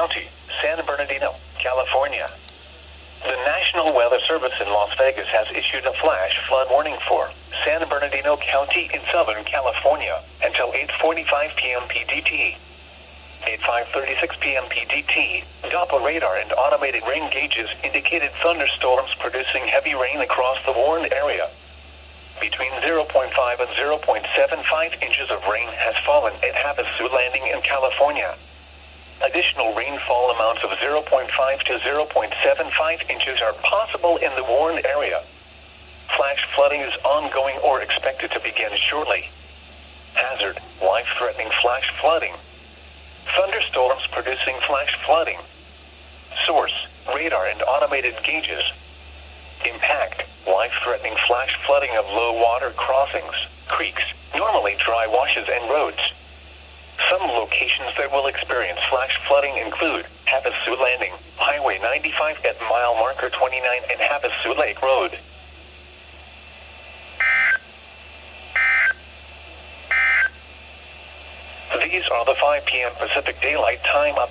County, San Bernardino, California. The National Weather Service in Las Vegas has issued a flash flood warning for San Bernardino County in Southern California until 8:45 p.m. PDT. At 5:36 p.m. PDT, Doppler radar and automated rain gauges indicated thunderstorms producing heavy rain across the warned area. Between 0.5 and 0.75 inches of rain has fallen at Havasu Landing in California. Additional rainfall amounts of 0.5 to 0.75 inches are possible in the warned area. Flash flooding is ongoing or expected to begin shortly. Hazard: life-threatening flash flooding. Thunderstorms producing flash flooding. Source: radar and automated gauges. Impact: life-threatening flash flooding of low water crossings, creeks, normally dry washes and roads. Some locations that will experience flash flooding include Havasu Landing, Highway 95 at mile marker 29 and Havasu Lake Road. These are the 5 p.m. Pacific Daylight Time updates.